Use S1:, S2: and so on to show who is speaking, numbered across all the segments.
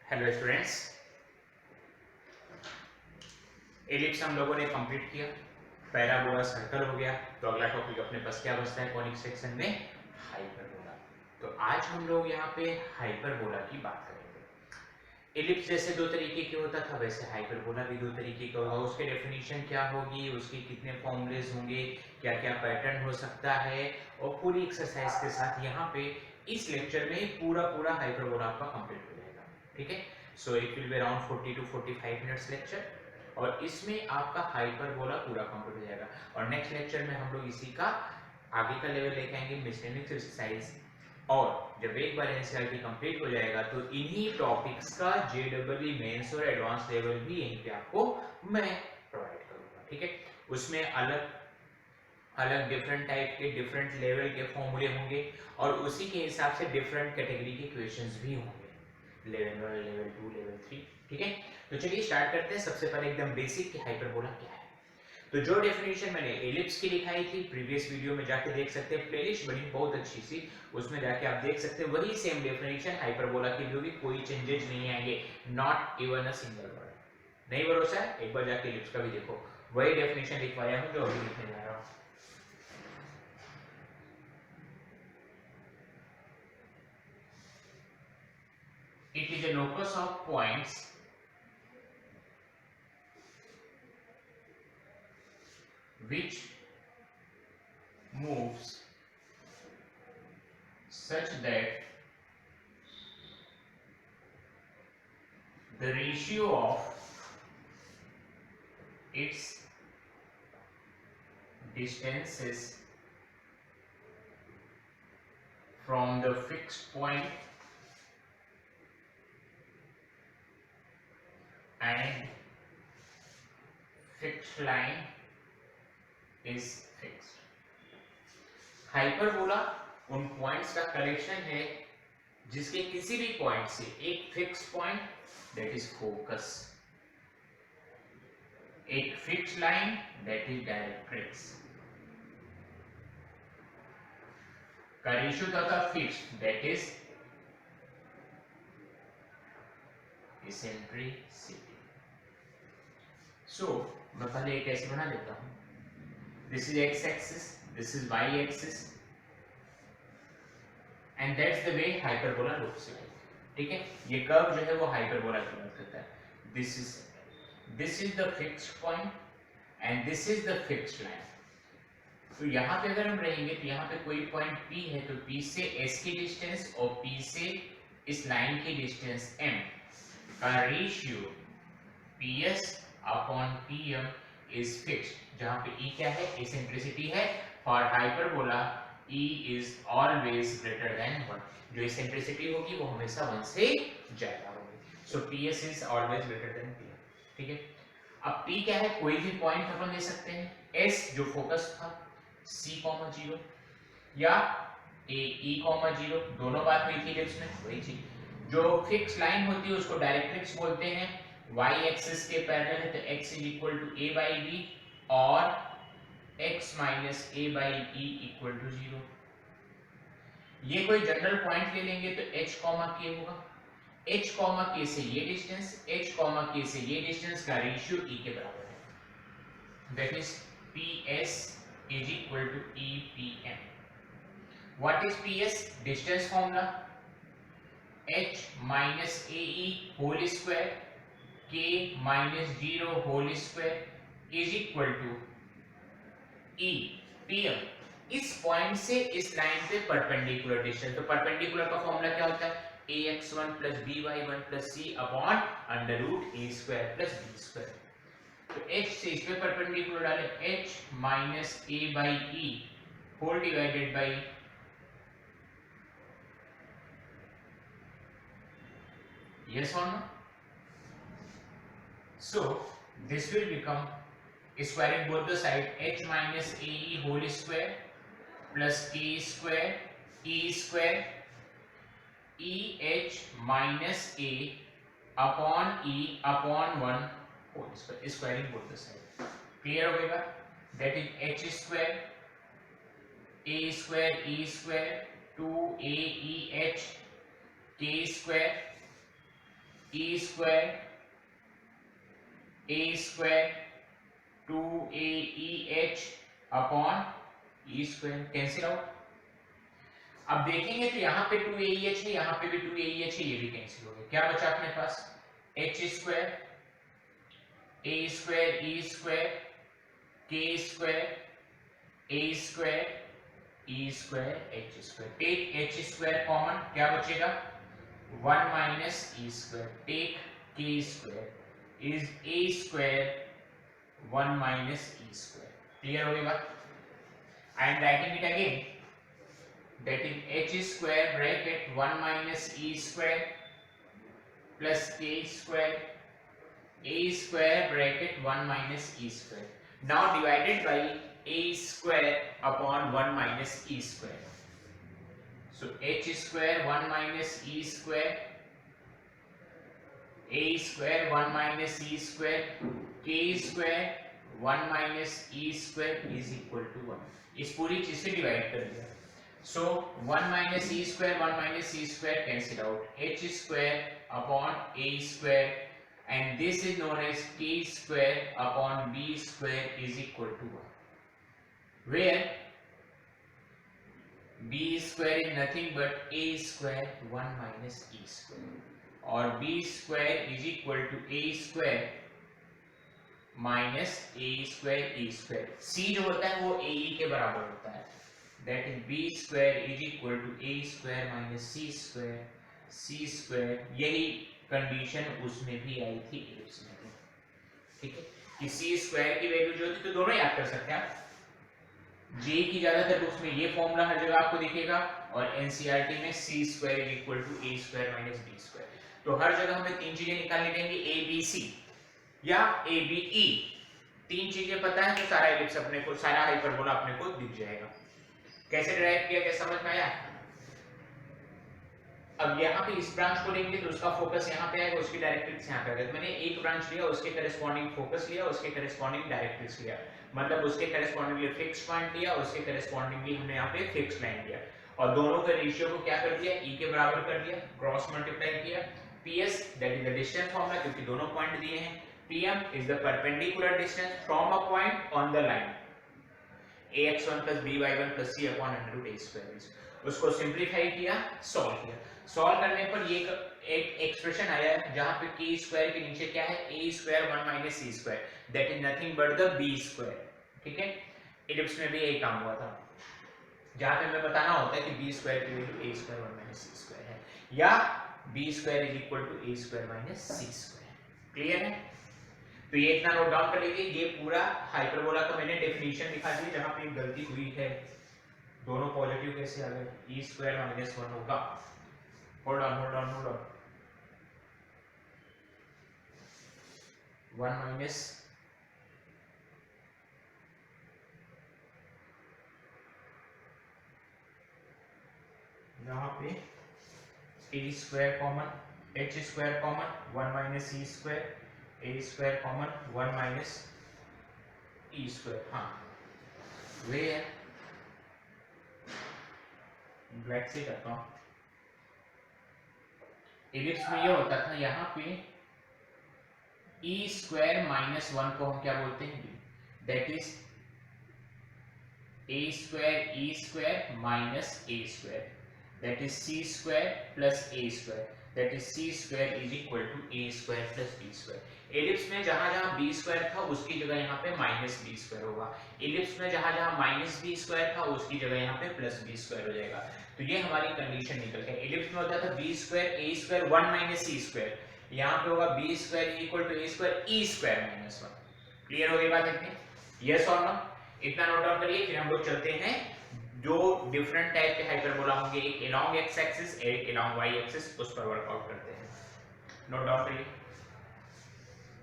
S1: Hello students, ellipse हम लोगों ने कंप्लीट किया, पैराबोला सर्कल हो गया। तो अगला टॉपिक अपने पास क्या बचता है कॉनिक सेक्शन में? हाइपरबोला। तो आज हम लोग यहाँ पे हाइपरबोला की बात करेंगे। एलिप्स जैसे दो तरीके के होता था, वैसे हाइपरबोला भी दो तरीके का होगा। उसके डेफिनेशन क्या होगी, उसके कितने फॉर्मूलेज होंगे, क्या क्या पैटर्न हो सकता है, और पूरी एक्सरसाइज के साथ यहाँ पे इस लेक्चर में पूरा हाइपरबोला आपका कंप्लीट हो जाएगा। ठीक है, so it will be around 40 to 45 minutes lecture, और इसमें आपका हाइपरबोला पूरा कंप्लीट हो जाएगा। और नेक्स्ट लेक्चर में हम लोग इसी का आगे का लेवल लेके आएंगे, मिसलेनियस एक्सरसाइज। और जब एक बार एनसीईआरटी कंप्लीट हो जाएगा तो इन्हीं टॉपिक्स का जेडब्ल्यू मेंस और एडवांस लेवल भी यहीं पे आपको मैं प्रोवाइड करूंगा। ठीक है, उसमें अलग अलग डिफरेंट टाइप के डिफरेंट लेवल के फॉर्मूले होंगे, और उसी के हिसाब से डिफरेंट कैटेगरी के क्वेश्चंस भी होंगे, लेवल 1, लेवल 2, लेवल 3। ठीक है, तो चलिए स्टार्ट करते हैं। सबसे पहले एकदम बेसिक कि हाइपरबोला क्या है। तो जो डेफिनेशन मैंने एलिप्स की लिखाई थी, प्रीवियस वीडियो में जाके देख सकते हैं, प्लेलिस्ट बनी बहुत अच्छी सी, उसमें जाके आप देख सकते हैं। वही सेम डेफिनेशन हाइपरबोला की भी होगी, कोई चेंजेस नहीं आएंगे, not even a single word. नहीं भरोसा है, एक बार जाके एलिप्स का भी देखो, वही डेफिनेशन लिखवाया हूं जो अभी लिखने जा रहा हूं। It is a locus of points which moves such that the ratio of its distances from the fixed point and fixed line is fixed. Hyperbola उन पॉइंट्स का कलेक्शन है जिसके किसी भी पॉइंट से एक fix point, that is focus, एक fix line, that is directrix, का रेशियो था fix, that is eccentricity. So मैं पहले एक ऐसे बना लेता हूं, this is X axis, this is Y axis, and that's the way hyperbola looks like. ठीक है, ये कर्व जो है वो हाइपरबोला की बात करता है। This is the fixed point and this is the fixed line. तो यहाँ पे अगर हम रहेंगे तो यहाँ पे कोई पॉइंट P है, तो P से S की डिस्टेंस और P से इस लाइन की डिस्टेंस M का ratio PS upon PM is fixed, जहाँ पे E क्या है, इसेंट्रिसिटी है। For hyperbola E is always greater than 1, जो इसेंट्रिसिटी होगी वो हमेशा 1 से ज्यादा होगी। सो PS is always greater than PM। ठीक है, अब P क्या है, कोई भी पॉइंट अपन ले सकते हैं, S जो फोकस था, C,0 या E,0, दोनों बात हुई थी लिप्स में, वही चीज। जो फिक्स लाइन होती है उसको डायरेक्ट्रिक्स बोलते हैं, y एक्सिस के पैरेलल है तो x is equal to a by B, और x minus a by e equal to 0। ये कोई जनरल पॉइंट ले लेंगे तो h कॉमा k होगा, h कॉमा k से ये डिस्टेंस, h कॉमा k से ये डिस्टेंस का रेशियो e के बराबर है, that is ps is equal to EPM. What is PS? Distance formula h minus AE whole square k minus 0 whole square is equal to EPM। इस point से इस line पे परपेंडिकुलर डिस्टेंस, तो perpendicular का formula क्या होता है, ax1 plus by1 plus c upon under root a square plus b square. तो h से इस पे परपेंडिकुलर डालें, h minus a by e whole divided by yes or no? So this will become squaring both the side, h minus ae whole square plus k square e square eh minus a upon 1 whole square, squaring both the side। Clear हो गया, that is h square a square e square 2aeh k square E square A square 2aEh upon E square cancel out. अब देखेंगे तो यहाँ पे 2aEh है, यहाँ पे भी 2aEh है, ये भी कैंसिल हो गया। क्या बचा अपने पास? h square a square e square k square a square e square h square. Take h square common, क्या बचेगा? 1 minus e square. Take k square is a square 1 minus e square. Clear हो गई बात? I am writing it again, that is h square bracket 1 minus e square plus k square a square bracket 1 minus e square, now divided by a square upon 1 minus e square. So h square 1 minus e square, a square 1 minus e square, k square 1 minus e square is equal to 1. इस पूरी चीज से divide कर दिया। So 1 minus e square 1 minus e square cancel out, h square upon a square, and this is known as k square upon b square is equal to 1, where b square is nothing but a square 1 minus e square, और b square is equal to a square minus a square e square। c जो होता है वो a के बराबर होता है, that is b square is equal to a square minus c square, c square। यही कंडीशन उसमें भी आई थी एलिप्स में भी, ठीक है, कि c स्क्वायर की वैल्यू जो थी, तो दोनों याद कर सकते हैं आप। j की ज्यादातर बुक्स में ये फॉर्मूला हर जगह आपको दिखेगा, और एनसीईआरटी में c square is equal to a square minus b square. तो हर जगह हमें तीन चीजें निकालनी रहेंगी, a b c या a b e। तीन चीजें पता है तो सारा एलिप्स अपने को, सारा हाइपरबोला अपने को दिख जाएगा। कैसे ड्राइव किया, कैसे समझ में आया? अब यहाँ पे इस ब्रांच को लेंगे तो उसका फोकस यहाँ पे आएगा, उसकी डायरेक्ट्रिक्स यहाँ पे आएगा। मैंने एक ब्रांच लिया, उसके करस्पॉन्डिंग फोकस लिया, उसके करस्पॉन्डिंग डायरेक्ट्रिक्स लिया, मतलब उसके करस्पॉन्डिंगली फिक्स पॉइंट लिया, उसके करस्पॉन्डिंगली हमने यहाँ पे फिक्स लाइन लिया, और दोनों के रेशियो को क्या कर दिया, e के बराबर कर दिया, क्रॉस मल्टीप्लाई किया। ps that is the distance formula, क्योंकि दोनों पॉइंट दिए हैं। pm is the perpendicular distance from a point on the line, ax1 plus by1 plus c upon under root a square। उसको सिंपलीफाई किया, solve किया। Solve करने पर ये एक एक्सप्रेशन आया है जहां पे k स्क्वायर के नीचे क्या है, a square 1 minus c square, that is nothing but the b square. ठीक है, इलिप्स में भी यही काम हुआ था, जहां पे हमें बताना होता है कि b स्क्वायर की value a square 1 minus c square है, या b square is equal to a square minus c square. Clear है? तो ये इतना नोट डाउन कर लीजिए। ये पूरा हाइपरबोला का मैंने डेफिनेशन दिखा दी, जहां पे गलती हुई है, दोनों पॉजिटिव कैसे आ गए, e स्क्वायर माइनस 1 होगा। होल्ड ऑन 1 माइनस यहाँ पे a square common, h square common, 1 minus c square, a square common, 1 minus e square. हाँ, वे ब्लैक से करता हूँ। इलिप्स में ये होता था, यहाँ पे e स्क्वायर माइनस 1 को हम क्या बोलते हैं, that is a square e square minus a square, that is c square plus a square, that is c square is equal to a square plus b square. Ellipse में जहां जहां b square था उसकी जगह यहाँ पे minus b square होगा, ellipse में जहां जहां माइनस b स्क्वायर था उसकी जगह यहाँ पे प्लस b स्क्वायर हो जाएगा। तो ये हमारी कंडीशन निकल गई। एलिप्स में होता था b square a square 1 minus c square, यहाँ पे होगा b square equal to a square e square minus 1। Clear हो गई बात इतनी? यस और नो? इतना नोट डाउन करिए, फिर हम लोग चलते हैं जो डिफरेंट टाइप के हाइपरबोला होंगे, एक अलोंग एक्स एक्सिस, एक अलोंग वाई एक्सिस, उस पर वर्कआउट करते हैं। नोट डाउन करिए।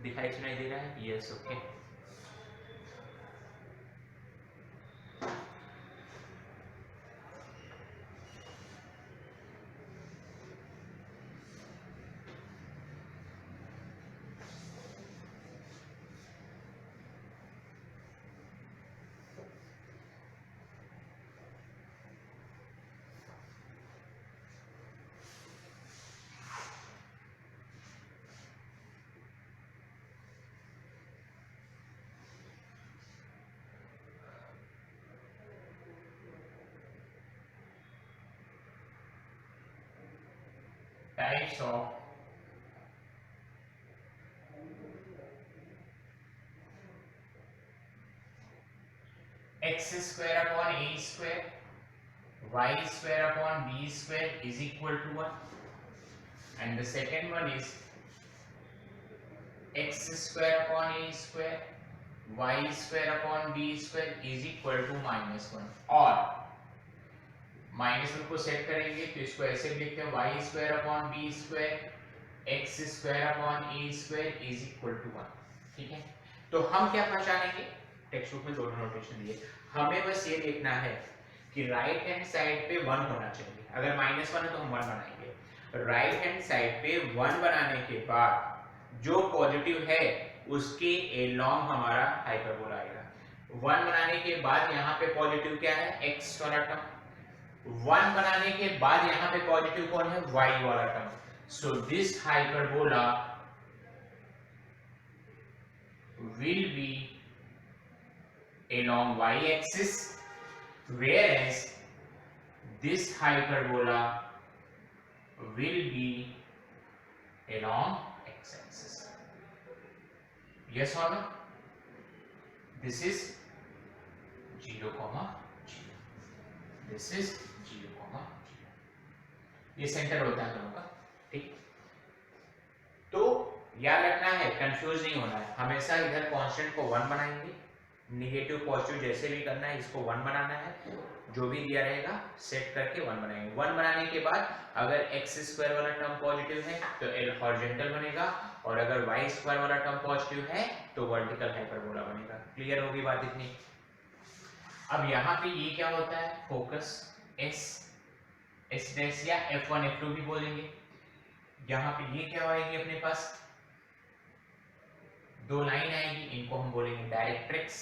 S1: दिखाई सुनाई दे रहा है? Yes, okay. Types of x square upon a square y square upon b square is equal to 1, and the second one is x square upon a square y square upon b square is equal to -1, और -1 को set करेंगे तो इसको ऐसे लिखते हैं y square upon b square x square upon a square is equal to 1। ठीक है, तो हम क्या पहचानेंगे, टेक्स्ट बुक में दोनों नोटेशन दिए, हमें बस ये देखना है कि राइट हैंड साइड पे 1 होना चाहिए। अगर -1 है तो हम 1 बनाएंगे। राइट हैंड साइड पे 1 बनाने के बाद जो पॉजिटिव है उसके एलॉन्ग हमारा हाइपरबोला आएगा। 1 बनाने के बाद यहाँ पे पॉजिटिव क्या है, x वाला टर्म। 1 बनाने के बाद यहाँ पे पॉजिटिव कौन है, y वाला term. So this hyperbola will be along y-axis, whereas this hyperbola will be along x-axis. Yes or no? This is 0, 0. This is 0, 0. ये सेंटर होता है दोनों का। ठीक, तो याद रखना है, कंफ्यूज नहीं होना है। हमेशा इधर कांस्टेंट को 1 बनाएंगे, निगेटिव पॉजिटिव जैसे भी करना है इसको 1 बनाना है, जो भी दिया रहेगा सेट करके 1 बनाएंगे। 1 बनाने के बाद अगर x स्क्वायर वाला टर्म पॉजिटिव है तो L हॉरिजॉन्टल बनेगा, और अगर y स्क्वायर वाला टर्म पॉजिटिव है तो वर्टिकल हाइपरबोला बनेगा। क्लियर होगी बात इतनी। अब यहाँ पे ये क्या होता है, फोकस S डैश या F1 F2 भी बोलेंगे। यहाँ पे ये क्या आएगी अपने पास, 2 लाइन आएगी, इनको हम बोलेंगे डायरेक्ट्रिक्स।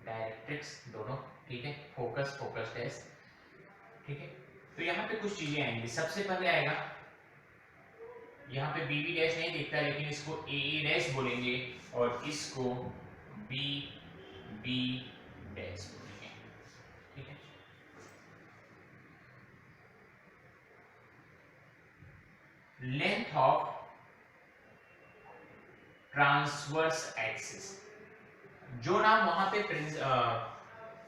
S1: डायरेक्ट्रिक्स दोनों, ठीक है, फोकस फोकस डैश। ठीक है, तो यहाँ पे कुछ चीजें आएंगी। सबसे पहले आएगा, यहाँ पे बी बी डैश नहीं दिखता लेकिन इसको ए ए डैश बोलेंगे और इसको बी बी डैश बोलेंगे। ठीक है, लेंथ ऑफ ट्रांसवर्स एक्सिस, जो नाम वहां पे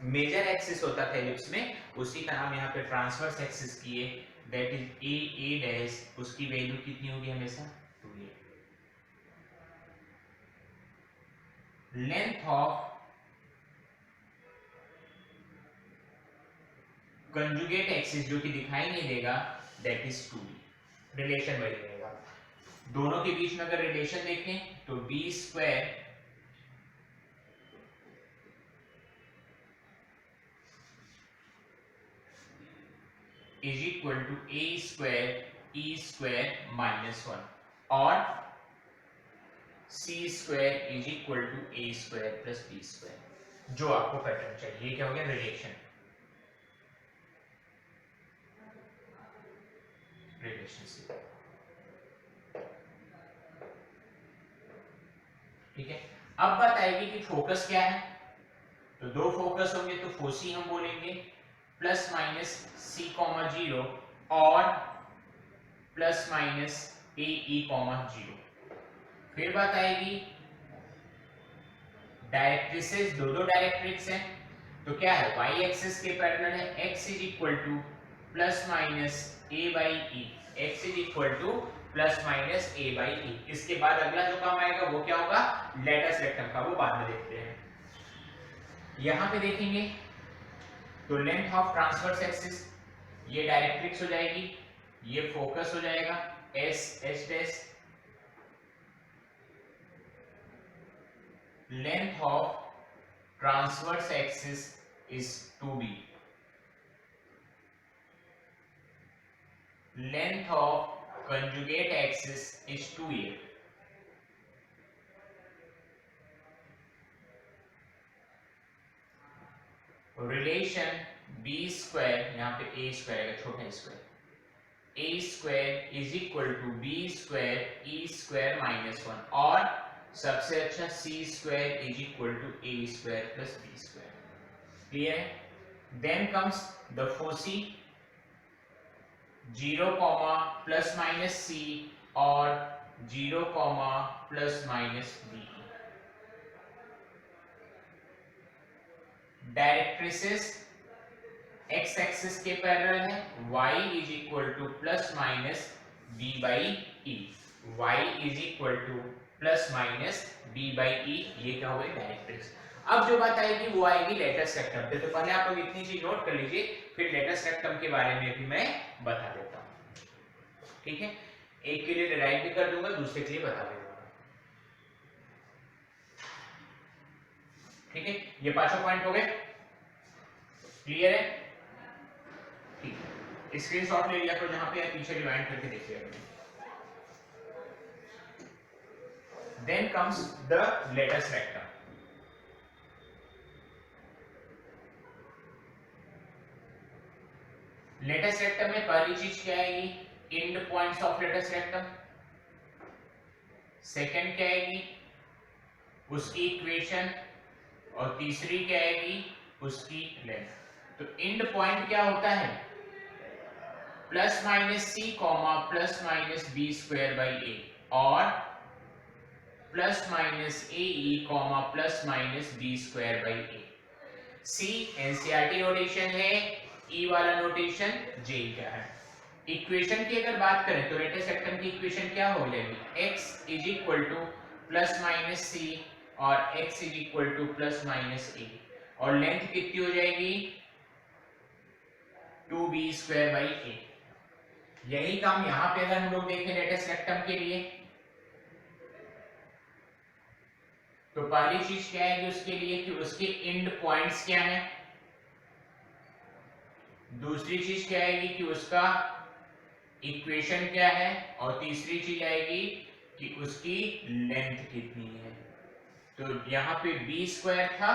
S1: मेजर एक्सिस होता था एलिप्स में, उसी का नाम यहाँ पे ट्रांसवर्स एक्सिस की है, that is a A dash. उसकी वैल्यू कितनी होगी हमेशा, 2a। Length of conjugate axis, जो कि दिखाई नहीं देगा, दैट इज 2b। रिलेशन वही रहेगा। दोनों के बीच में अगर रिलेशन देखें तो b square is equal to a square e square -1 और c square is equal to a square plus b square, जो आपको पैटर्न चाहिए। ये क्या हो गया, रिलेशन। रिलेशनशिप, ठीक है। अब बात आएगी कि फोकस क्या है, तो 2 फोकस होंगे तो फोसी हम बोलेंगे प्लस माइनस c, 0 और प्लस माइनस a e, 0। फिर बात आएगी डायरेक्ट्रिसेस, दो डायरेक्ट्रिक्स हैं तो क्या है, y एक्सिस के पैरेलल है, x is equal to plus minus a by e, x is equal to plus minus a by e। इसके बाद अगला जो काम आएगा वो क्या होगा, लेटस रेक्टम का, वो बाद में देखते हैं। यहाँ पे देखेंगे तो लेंथ ऑफ ट्रांसवर्स एक्सिस, ये डायरेक्ट्रिक्स हो जाएगी, ये फोकस हो जाएगा s h dash. Length of transverse axis is 2b। Length of conjugate axis is 2a। Relation b square, यहाँ पे a स्क्वायर है, छोटा square, a square is equal to b square e square -1 और सबसे अच्छा c square is equal to a square plus b square. Clear है? Then comes the foci 0, plus minus c और 0, plus minus b. Directrices x axis के parallel है, y is equal to plus minus b by e, y is equal to plus minus b by e, ये क्या हो गई directrix. अब जो बात आएगी वो आएगी लेटेस्ट रेक्टम पे। तो पहले आप लोग इतनी चीज नोट कर लीजिए, फिर लेटेस्ट रेक्टम के बारे में भी मैं बता देता हूँ, ठीक है। एक के लिए डिराइव भी कर दूंगा, दूसरे के लिए बता दूंगा, ठीक है। ये पांचों पॉइंट हो गए, क्लियर है, ठीक है। स्क्रीनशॉट ले लिया तो जहां पे पीछे रिवाइंड करके देखिएगा। Then comes the latus rectum. Latus rectum में पहली चीज क्या आएगी, end points of latus rectum. Second क्या आएगी, उसकी इक्वेशन, और तीसरी क्या आएगी, उसकी लेंथ। तो एंड पॉइंट क्या होता है, plus minus C comma plus minus B square by A, और plus minus A E comma plus minus B square by A. C NCERT notation है, ई वाला नोटेशन जे क्या है। इक्वेशन की अगर बात करें तो लेटेस्ट रेक्टम की इक्वेशन क्या हो जाएगी, x is equal to plus minus C और x is equal to plus minus A, और लेंथ कितनी हो जाएगी 2b स्क्वायर बाई ए। यही काम यहां पे अगर हम लोग देखें लेटेस्ट रेक्टम के लिए, तो पहली चीज क्या है उसके लिए कि उसके एंड पॉइंट्स क्या हैं, दूसरी चीज क्या आएगी कि उसका इक्वेशन क्या है, और तीसरी चीज आएगी कि उसकी लेंथ कितनी है। तो यहाँ पे b स्क्वायर था,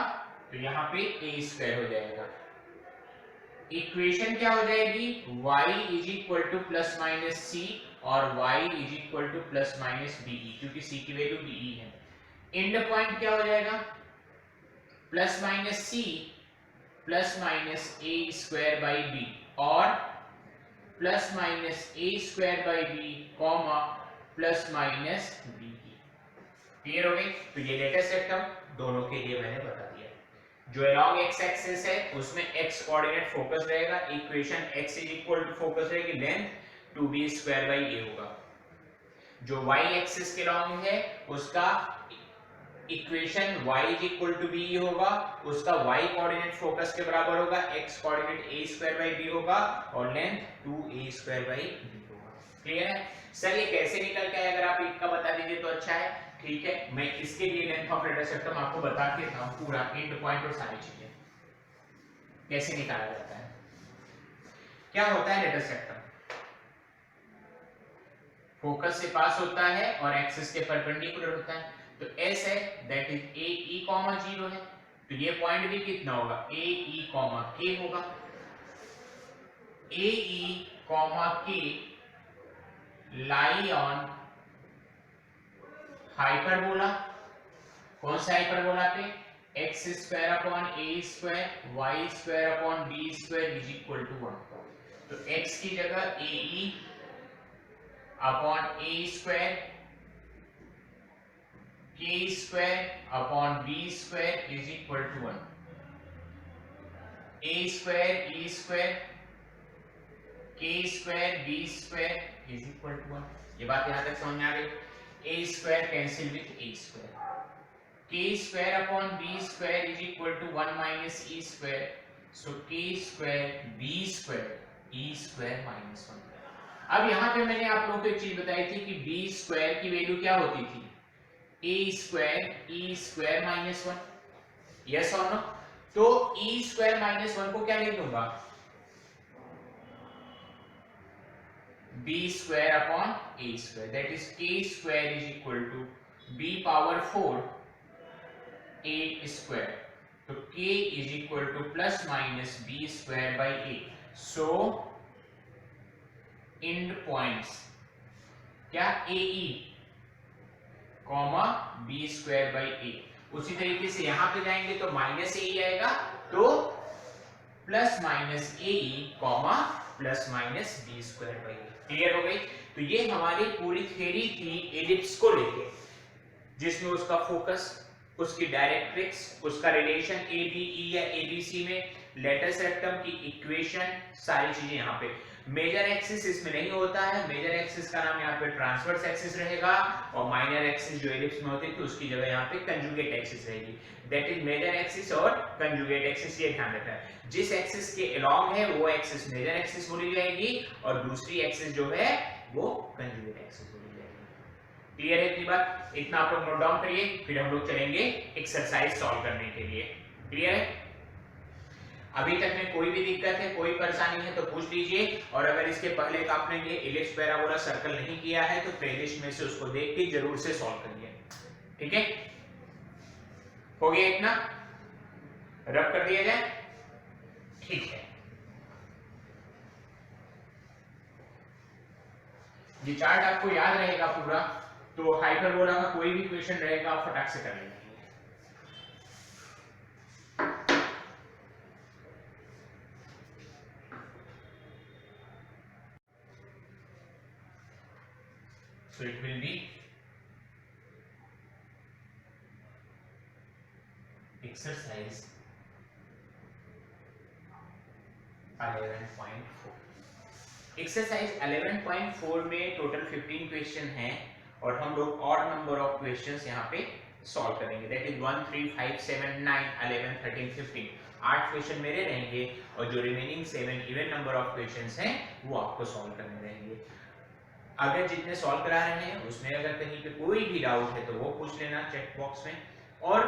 S1: तो यहाँ पे a स्क्वायर हो जाएगा। इक्वेशन क्या हो जाएगी, y is equal to plus minus C और y is equal to plus minus B, क्योंकि c की वैल्यू बी है। एंड पॉइंट क्या हो जाएगा, plus minus C plus minus A square by B, और plus minus A square by B comma plus minus B. Clear हो गई। तो ये लेटेस्ट रेक्टम दोनों के लिए मैंने बता दिया। जो अलॉन्ग एक्स एक्सिस है उसमें एक्स कोऑर्डिनेट फोकस रहेगा, equation X is equal to focus रहेगी, length 2b square by A होगा। जो वाई एक्सिस के अलॉन्ग है उसका equation y is equal to B होगा, उसका y कोऑर्डिनेट फोकस के बराबर होगा, x coordinate a square by b होगा, और लेंथ 2a स्क्वायर बाई b होगा। क्लियर है सर, ये कैसे निकल के आया, अगर आप इसका बता दीजिए तो अच्छा है, ठीक है। मैं इसके लिए लेंथ ऑफ लेटेस्ट रेक्टम आपको बता के था पूरा एंड पॉइंट और सारी चीजें कैसे निकाला जाता है। क्या होता है लेटेस्ट रेक्टम, फोकस से पास होता है और एक्सिस के परपेंडिकुलर होता है। तो S है that is a E comma 0 है, तो ये पॉइंट भी कितना होगा, ए ई कॉमा के होगा। ए ई कॉमा के लाई ऑन हाइपरबोला, कौन सा हाइपरबोला पे, X square upon A square Y square upon B square is equal to 1। तो x की जगह A E upon A square k square upon b square is equal to 1। a square e square k square b square is equal to 1। ये बात यहां तक समझ में आ गई। a square cancel with a square, k square upon b square is equal to 1 minus e square, so k square b square e square minus 1। अब यहाँ पे मैंने आप लोगों को एक चीज बताई थी कि b स्क्वायर की वैल्यू क्या होती थी, a square e square minus 1, yes और नो। तो e स्क्वायर माइनस 1 को क्या लिख दूंगा, b square upon a square, that is k square is equal to b power 4 a square. तो k is equal to plus minus b square by a। So end points क्या, A E comma B square by A. उसी तरीके से यहां पे जाएंगे तो minus A आएगा, तो plus minus A comma plus minus B square by A. Clear हो गई? तो ये हमारी पूरी थ्योरी थी एलिप्स को लेके, जिसमें उसका फोकस, उसकी डायरेक्ट्रिक्स, उसका रिलेशन ए बी ई या ए बी सी में, लेटस रेक्टम की इक्वेशन, सारी चीजें यहाँ पे। मेजर एक्सिस इसमें नहीं होता है, मेजर एक्सिस का नाम यहाँ पे ट्रांसवर्स एक्सिस रहेगा, और माइनर एक्सिस जो एलिप्स में होती थी उसकी जगह यहाँ पे कंजुगेट एक्सिस रहेगी। दैट इज मेजर एक्सिस और कंजुगेट एक्सिस, ये ध्यान रखना है। जिस एक्सिस के अलोंग है वो एक्सिस मेजर एक्सिस बोली जाएगी, और दूसरी एक्सिस जो है वो कंजुगेट एक्सिस बोली जाएगी। क्लियर है इतनी बात? इतना आप लोग नोट डाउन करिए, फिर हम लोग चलेंगे एक्सरसाइज सॉल्व करने के लिए। क्लियर है? अभी तक में कोई भी दिक्कत है, कोई परेशानी है तो पूछ लीजिए, और अगर इसके पहले का आपने ये इलिप्स पैराबोला सर्कल नहीं किया है तो प्लेलिस्ट में से उसको देख के जरूर से सॉल्व करिए। ठीक है, हो गया इतना? रब कर दिया जाए? ठीक है, ये चार्ट आपको याद रहेगा पूरा, तो हाइपरबोला का कोई भी क्वेश्चन रहेगा आप फटाक से कर लेंगे। So it will be exercise 11.4। Exercise 11.4 में टोटल 15 क्वेश्चन हैं, और हम लोग ऑड नंबर ऑफ क्वेश्चंस यहाँ पे सॉल्व करेंगे। That is 1 3 5 7 9 11 13 15। 8 क्वेश्चन मेरे रहेंगे, और जो remaining 7 even number of questions हैं वो आपको सॉल्व करने रहेंगे। अगर जितने सॉल्व करा रहे हैं उसमें अगर कहीं पे कोई भी डाउट है तो वो पूछ लेना चैट बॉक्स में, और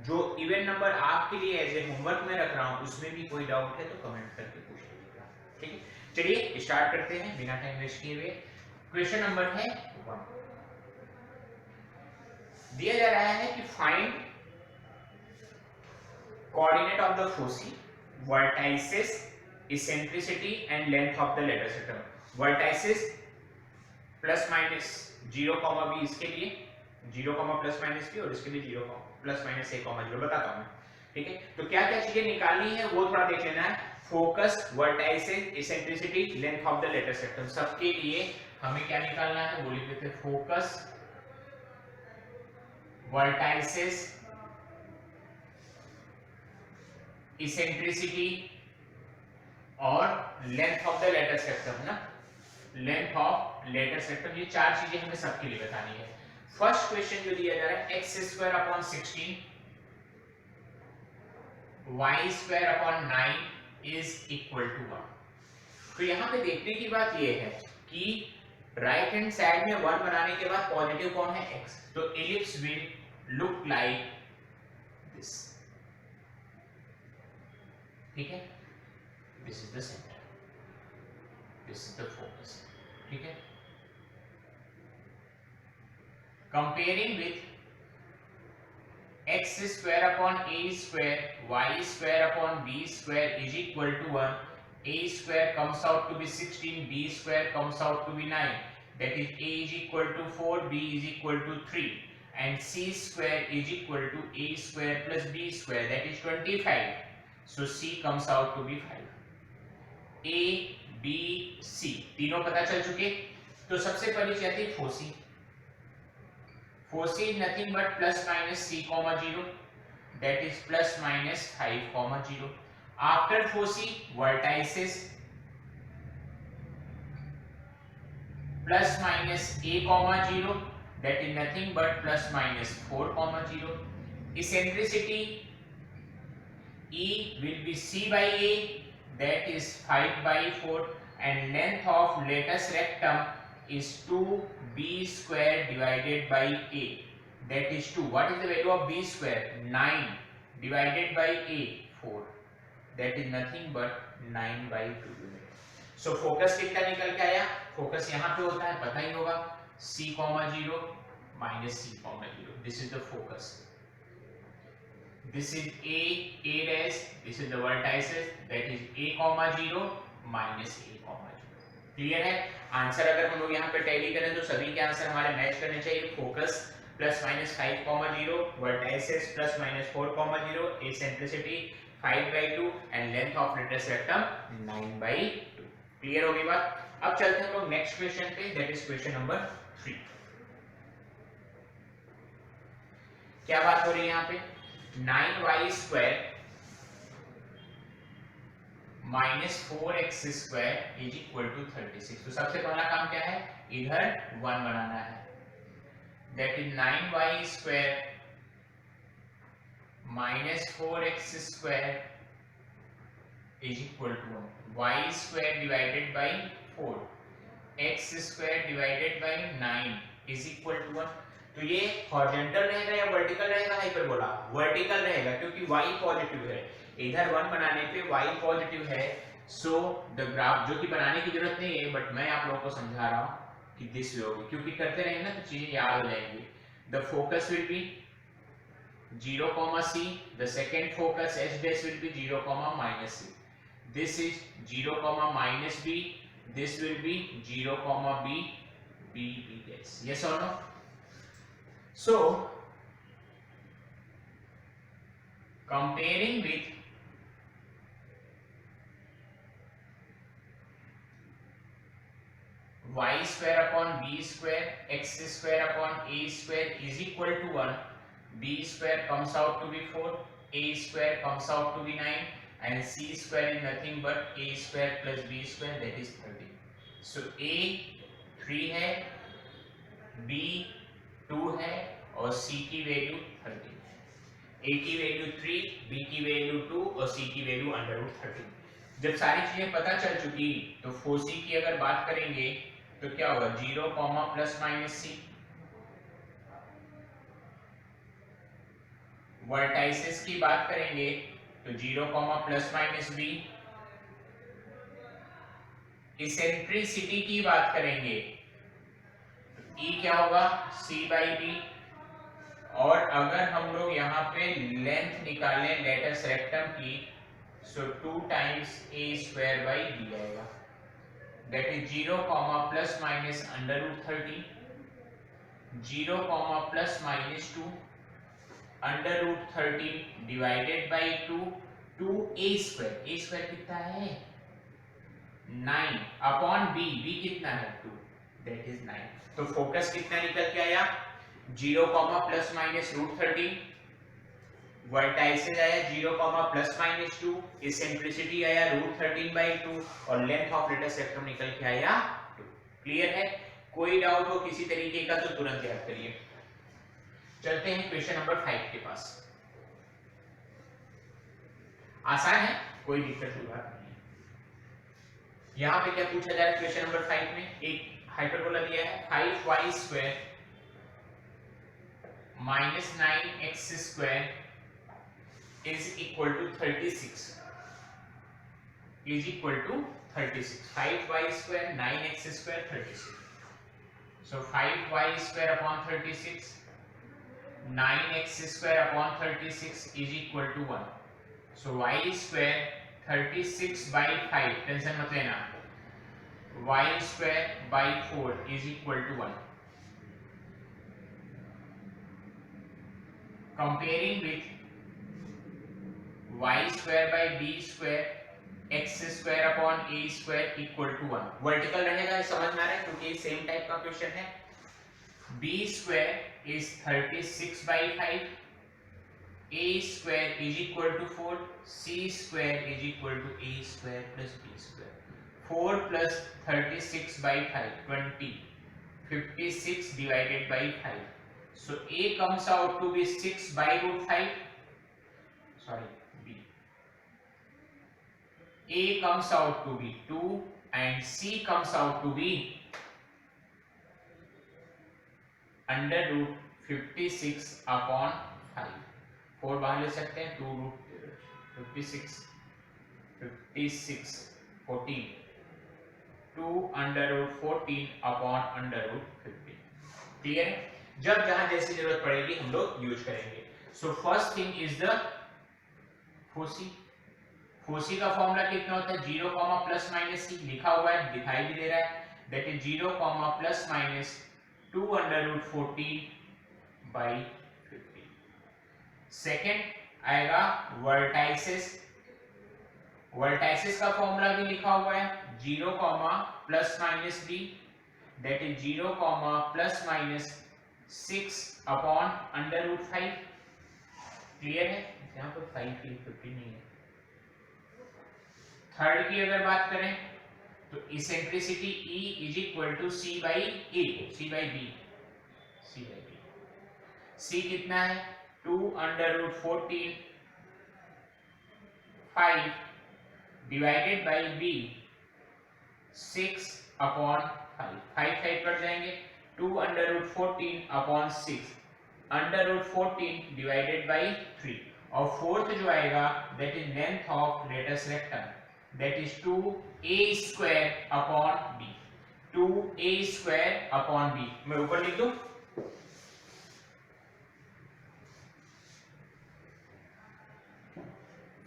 S1: जो इवन नंबर आपके लिए एज ए होमवर्क में रख रहा हूं उसमें भी कोई डाउट है तो कमेंट करके पूछ लीजिएगा। ठीक है, चलिए स्टार्ट करते हैं बिना टाइम वेस्ट किए हुए। क्वेश्चन नंबर है 1। दिया जा रहा है कि find coordinate of the foci, vertices, eccentricity and length of the latus rectum. Vertices plus minus 0, B इसके लिए 0, प्लस माइनस बी, और इसके लिए 0, प्लस माइनस ए, 0 बताता हूं मैं। ठीक है, तो क्या क्या चीजें निकालनी है वो थोड़ा देख लेना है। Focus, vertices, eccentricity, length of the latus rectum, सबके लिए हमें क्या निकालना है? बोल देते हैं फोकस, वर्टाइसेस, इसेंट्रिसिटी और length of the latus rectum ना, लेंथ ऑफ लेटर सेक्टर, ये 4 चीजें हमें सबके लिए बतानी है। फर्स्ट क्वेश्चन जो दिया जा रहा है x² / 16 y² / 9 is equal to 1। तो यहां पे देखने की बात ये है कि राइट हैंड साइड में 1 बनाने के बाद पॉजिटिव कौन है? x, तो ellipse will look like this. ठीक है, this is the centre, this is the focus. ठीक है, comparing with x² / a² y² / b² is equal to 1, a² comes out to be 16, b² comes out to be 9, that is a is equal to 4, b is equal to 3, and c² is equal to a² plus b², that is 25, so c comes out to be 5। a b c तीनों पता चल चुके। तो सबसे पहली चीज आती है foci. Foci is nothing but plus minus c, 0, that is plus minus 5, 0। After foci, vertices plus minus a, 0, that is nothing but plus minus 4, 0। Eccentricity e will be c by a, that is 5 by 4, and length of latus rectum is 2b² divided by a, that is 2. What is the value of b²? 9 divided by a, 4, that is nothing but 9 by 2 unit। So focus कितना निकल के आया? Focus यहाँ पे होता है, पता ही होगा, c, 0 minus c, 0, this is the focus, this is a dash, this is the vertices, that is a, 0 minus a, 0। Clear है? आंसर अगर हम लोग यहाँ पे टैली करें तो सभी के आंसर हमारे मैच करने चाहिए। Focus plus minus 5, 0, vertices plus minus 4, 0, eccentricity 5/2 and length of latus rectum 9/2। Clear होगी बात। अब चलते हैं हम लोग नेक्स्ट क्वेश्चन पे, दैट इज क्वेश्चन नंबर 3। क्या बात हो रही है यहाँ पे, 9y² minus 4x² is equal to 36। तो सबसे पहला काम क्या है, इधर 1 बनाना है, that is 9y² minus 4x² is equal to 1, y² divided by 4, x² divided by 9 is equal to 1। तो ये हॉरिजॉन्टल रहेगा या वर्टिकल रहेगा हाइपरबोला, वर्टिकल रहेगा क्योंकि y पॉजिटिव है, इधर 1 बनाने पे y पॉजिटिव है। सो द ग्राफ, जो कि बनाने की जरूरत नहीं है बट मैं आप लोगों को समझा रहा हूं कि दिस वे होगी, क्योंकि करते रहेंगे ना तो चीजें याद हो जाएंगी। The focus will be 0, C, the second focus h dash will be 0, -c. This is 0, -b, this will be 0, b, b dash. Yes or no? So comparing with y² upon b² x² upon a² is equal to 1, b² comes out to be 4, a² comes out to be 9 and c² is nothing but a² plus b², that is 30. So a 3 है, b 2 है और c की value 30 है। a की value 3, b की value 2 और c की value √30। जब सारी चीजें पता चल चुकी तो फोसी की अगर बात करेंगे तो क्या होगा, 0, ±c, वर्टाइसेस की बात करेंगे तो 0, ±b, इसेंट्रिसिटी की बात करेंगे तो E क्या होगा, c/d। और अगर हम लोग यहाँ पे लेंथ निकालें लेटस रेक्टम की, सो 2 टाइम्स a² d आएगा, that is 0, ±√30, 0, ±2, √30 divided by 2, 2a², a² कितना है 9 अपॉन b, b कितना है 2, दैट इज 9। तो फोकस कितना निकल के आया, 0, ±√30, वर्टाइसेस आया 0, ±2, इसेंट्रिसिटी आया √13/2 और लेंथ ऑफ लेटस रेक्टम निकल के आया 2। क्लियर है, कोई डाउट हो किसी तरीके का तो तुरंत याद करिए। चलते हैं क्वेश्चन नंबर 5 के पास। आसान है, कोई दिक्कत की बात नहीं है। यहाँ पे क्या पूछा जा रहा है क्वेश्चन नंबर 5 में, एक हाइपरबोला दिया है 5y² minus 9x² is equal to 36, is equal to 36, 5y² 9x² 36। So 5y² upon 36, 9x² upon 36 is equal to 1. So y² 36/5, tension मत लेना, y²/4 is equal to 1. Comparing with y²/b² x² upon a² equal to 1, vertical रहेगा, समझ में आ रहा है क्योंकि same type का question है। b² is 36/5, a² is equal to 4, c² is equal to a² plus b², 4 plus 36/5 20, 56 divided by 5, so a comes out to be 6/√5, sorry b, a comes out to be 2 and c comes out to be √56 upon 5, 4 बाहर ले सकते हैं, 2√56, 56 14, 2 √14 upon √50। Clear है, जब जहां जैसी जरूरत पड़ेगी हम लोग यूज करेंगे। So first thing is the foci. Foci का फॉर्मूला कितना होता है, 0, ±c लिखा हुआ है, दिखाई भी दे रहा है, दैट इज 0, ±2 √14/50। सेकंड आएगा वर्टाइसेस वर्टाइसिस का फॉर्मूला भी लिखा हुआ है 0 comma plus minus b, that is 0 comma plus minus 6 upon under root 5। Clear है? यहाँ पर 5 की 50 नहीं है। थर्ड की अगर बात करें तो eccentricity E is equal to C by A, C by B, C by B. C कितना है 2 under root 14 5 divided by B 6 upon 5, 5 cut जाएंगे, 2 under root 14 upon 6 under root 14 divided by 3, और फोर्थ जो आएगा that is length of latus rectum, that is 2a square upon b, 2a square upon b। मैं ऊपर लिख दूं,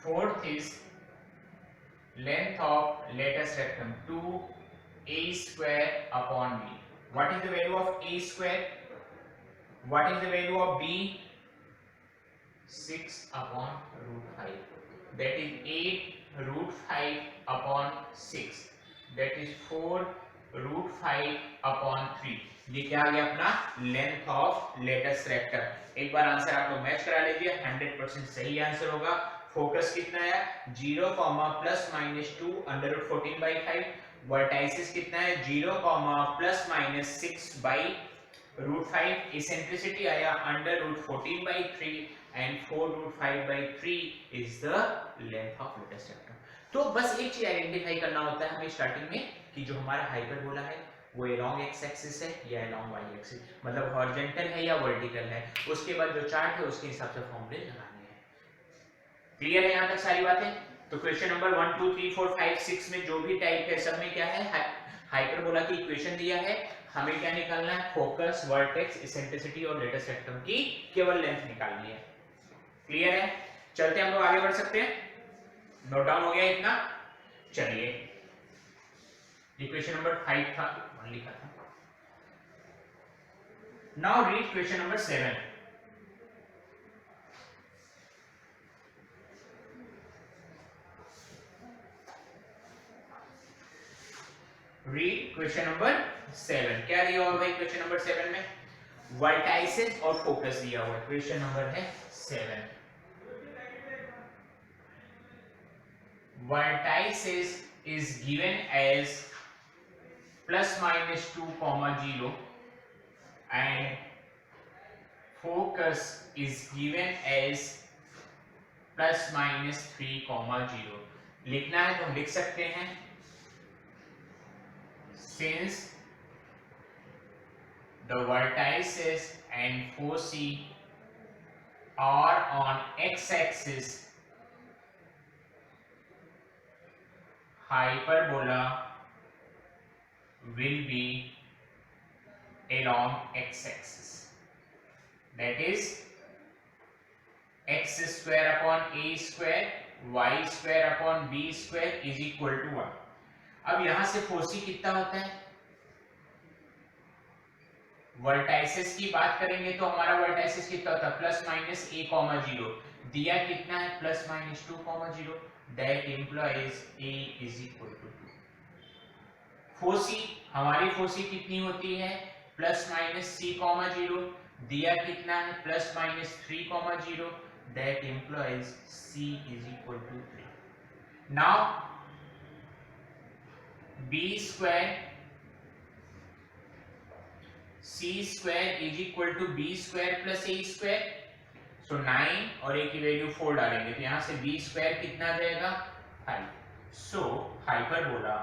S1: fourth is length of latus rectum 2a square upon b. What is the value of a square? What is the value of b? 6 upon root 5. That is 8 root 5 upon 6. That is 4 root 5 upon 3. ये क्या आ गया अपना length of latus rectum. एक बार answer आप लोग match करा लीजिए, 100% सही आंसर होगा। फोकस कितना है 0 plus minus 2 under root 14 by 5। Vertices कितना है 0 plus minus 6 by root 5। Eccentricity आया under root 14 by 3 and 4 root 5 by 3 is the length of latus rectum. तो बस एक चीज आइडेंटिफाई करना होता है हमें स्टार्टिंग में कि जो हमारा हाइपरबोला है वो अलोंग एक्स एक्सिस है या अलोंग वाई एक्सिस, मतलब हॉरिजॉन्टल है या वर्टिकल है। उसके बाद जो चार्ट है उसके हिसाब से फॉर्मूले लगाने हैं। क्लियर है यहाँ तक सारी बातें? तो क्वेश्चन नंबर 1 2 3 4 5 6 में जो भी टाइप है सब में क्या है हाइपरबोला की इक्वेशन दिया है, हमें क्या निकालना है फोकस, वर्टेक्स, इसेंट्रिसिटी और लेटस रेक्टम की केवल लेंथ निकालनी है। क्लियर है? चलते हम लोग आगे बढ़ सकते हैं। नोट डाउन हो गया इतना? चलिए, इक्वेशन नंबर 5 था, 1 लिखा था। Now read question number 7। Read question number 7। क्या दिया हुआ भाई क्वेश्चन नंबर 7 में? वर्टाइसिस और फोकस दिया हुआ है। क्वेश्चन नंबर है 7। Vertices is given as plus minus 2 comma 0 and focus is given as plus minus 3 comma 0। लिखना है तो हम लिख सकते हैं since the vertices and foci are on x-axis, hyperbola will be along x-axis, that is x square upon a square y square upon b square is equal to 1। अब यहां से फोसी कितना होता है? वर्टाइसिस की बात करेंगे तो हमारा वर्टाइसिस कितना होता है प्लस माइनस a कॉमा 0, दिया कितना है plus minus 2 comma 0, that implies a is equal to 2। Foci, हमारी फोसी कितनी होती है प्लस माइनस c कॉमा 0, दिया कितना है plus minus 3 comma 0, that implies c is equal to 3। Now b square c square is equal to b square plus a square. So 9 और a की value 4 डालेंगे तो यहां से b स्क्वायर कितना आ जाएगा 5। So hyperbola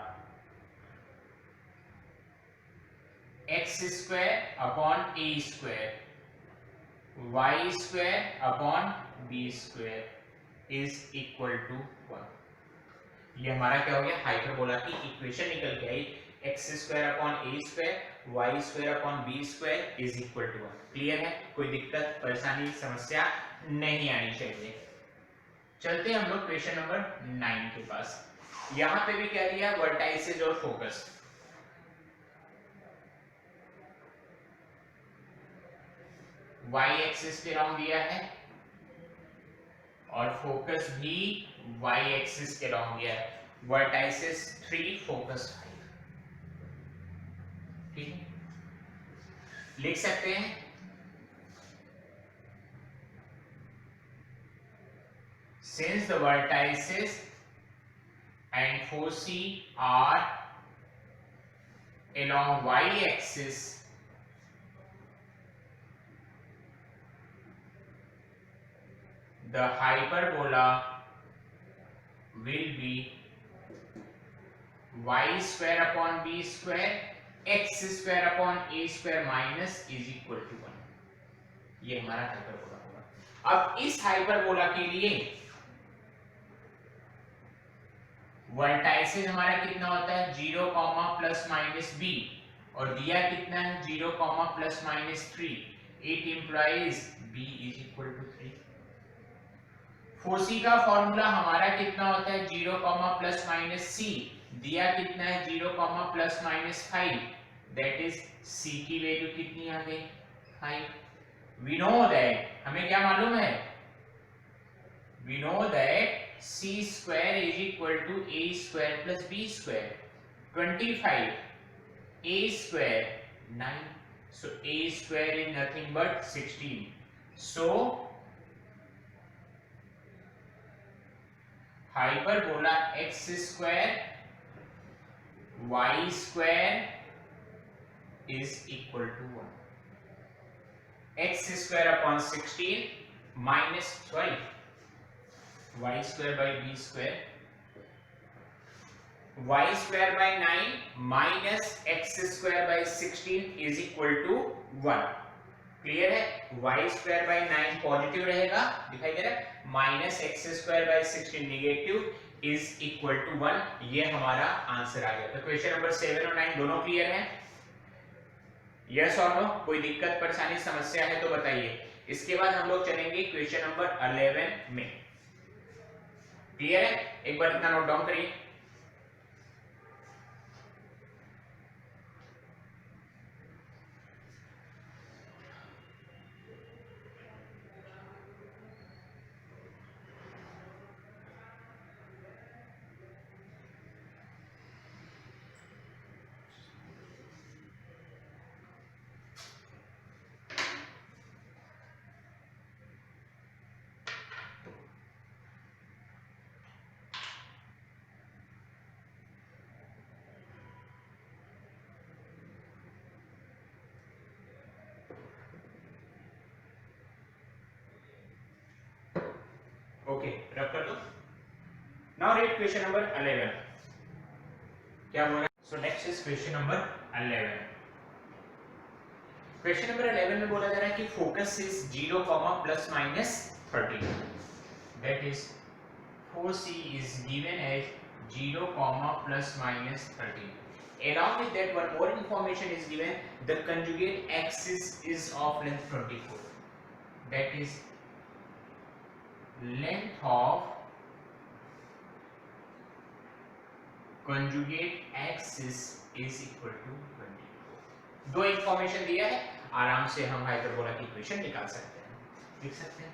S1: x square upon a square y square upon b square is equal to 1। ये हमारा क्या हो गया हाइपरबोला की इक्वेशन निकल के आई, x square upon a square y square upon b square is equal to 1। Clear है? कोई दिक्कत परेशानी समस्या नहीं आनी चाहिए। चलते हैं हम लोग क्वेश्चन नंबर 9 के पास। यहां पे भी क्या दिया वर्टाइसिस और फोकस। y एक्सिस पे राउंड दिया है और फोकस भी y एक्सिस के अलॉन्ग गया है, वर्टाइसेस 3 फोकस 5, ठीक है, लिख सकते हैं since the vertices and foci are along y axis, the hyperbola will be y square upon b square x square upon a square minus is equal to 1. ये हमारा हाइपरबोला होगा। अब इस हाइपरबोला के लिए वर्टाइसेस हमारा कितना होता है 0, प्लस माइनस b, और दिया कितना है 0, plus minus 3, it implies b is equal to 3। Foci का फॉर्मूला हमारा कितना होता है 0, प्लस माइनस c, दिया कितना है 0, plus minus 5, that is c की वैल्यू कितनी आ गई 5। वी नो दैट, हमें क्या मालूम है, we know that c square is equal to a square plus b square, 25, a square 9, so a square is nothing but 16, so hyperbola x square y square is equal to 1, x square upon 16 minus 12, y square by b square, y square by 9 minus x square by 16 is equal to 1। Clear है, y square by 9 positive रहेगा, दिखाई दे रहा है, minus x square by 16 negative is equal to 1। ये हमारा answer आ गया। तो क्वेश्चन नंबर 7 और 9 दोनों क्लियर हैं? यस और नो? कोई दिक्कत परेशानी समस्या है तो बताइए। इसके बाद हम लोग चलेंगे क्वेश्चन नंबर 11 में। क्लियर है? एक बार इतना नोट डाउन करिए। ओके, रब कर दो। Now read question number 11। क्या बोल रहा है? So next is question number 11। Question number 11 में बोला जा रहा है कि focus is 0, plus minus 30। That is 4c is given as 0, plus minus 30. Along with that, one more information is given. The conjugate axis is of length 24. That is length of conjugate axis is equal to 24. दो information दिया है, आराम से हम hyperbola की equation निकाल सकते हैं। लिख सकते हैं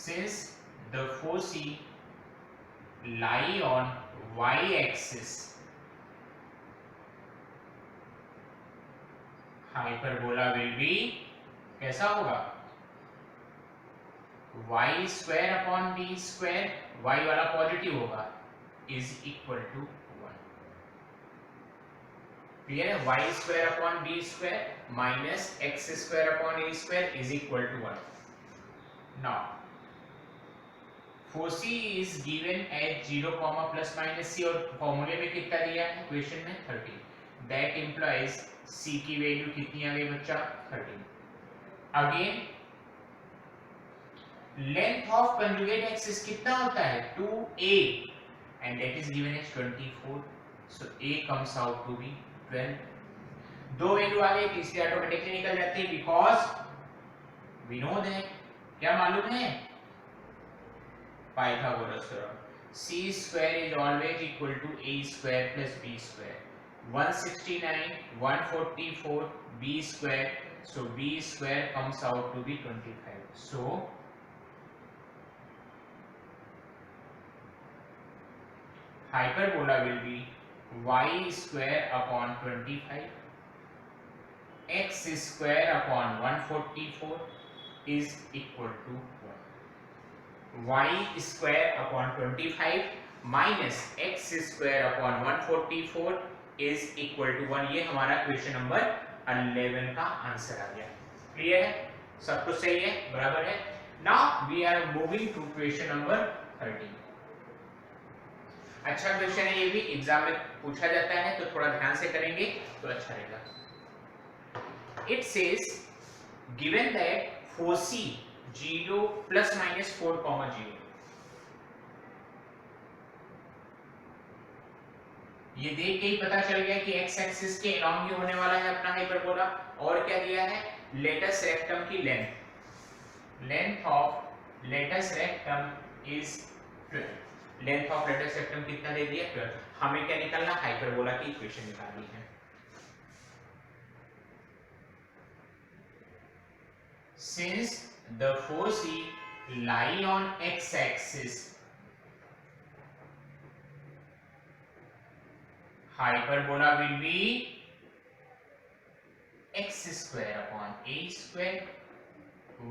S1: since the foci lie on y-axis, hyperbola will be कैसा होगा? y square upon b square, y वाला पॉजिटिव होगा, is equal to 1। क्लियर है? y square upon b square minus x square upon a square is equal to 1। now foci is given as 0, plus minus c, और फॉर्मूले में कितना दिया है question में 30। दैट इंप्लाइज c की वैल्यू कितनी आ गई बच्चा 30। Again length of conjugate axis कितना होता है 2a and that is given as 24, so a comes out to be 12। दो वैल्यू आ गई, तीसरी ऑटोमेटिकली निकल जाती है बिकॉज़ वी नो दैट, क्या मालूम है Pythagoras theorem, c square is always equal to a square plus b square, 169 144 b square, so b square comes out to be 25, so hyperbola will be y square upon 25 x square upon 144 is equal to 1. Y square upon 25 minus x square upon 144 is equal to 1. ये हमारा question number 11 का answer आ गया। Clear है? सब कुछ सही है, बराबर है। Now we are moving to question number 13। अच्छा क्वेश्चन है, ये भी एग्जाम में पूछा जाता है, तो थोड़ा ध्यान से करेंगे तो अच्छा रहेगा। It says given that foci 0 plus minus 4 comma 0, ये देख के ही पता चल गया कि एक्स एक्सिस के अलोंग ही होने वाला है अपना हाइपरबोला। और क्या दिया है? लेटस रेक्टम की length of latus rectum is 12। Length of latus rectum कितना दे दिया? 12। हमें क्या निकालना? हाइपरबोला की इक्वेशन निकालनी है। Since the foci lie on x-axis, hyperbola will be x square upon a square,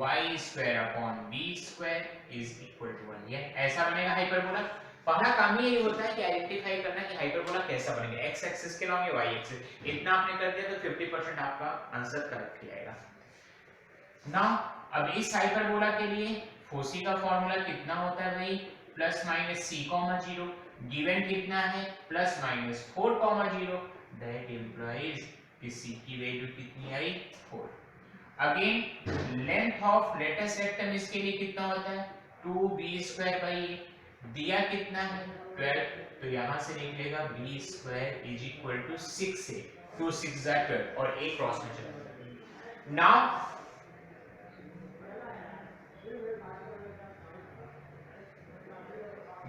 S1: y square upon b square is equal to 1। ये ऐसा बनेगा हाइपरबोला। पहला काम ही यही होता है कि आइडेंटिफाई करना कि हाइपरबोला कैसा बनेगा, एक्स एक्सिस के लॉन्ग या वाई एक्सिस। इतना आपने कर दिया तो 50% आपका आंसर करेक्ट ही आएगा। ना अब इस हाइपरबोला के लिए फोसी का फॉर्मूला कितना होता है भाई? Plus minus C comma 0। Given कितना है? Plus minus 4 comma 0। That implies कि सी की वैल्यू कितनी आई? 4। Again length of latus rectum इसके लिए कितना होता है? 2b² दिया कितना है? 12। तो यहां से निकलेगा b² is equal to 6a। 2 6 12 और a क्रॉस में चला जाएगा। Now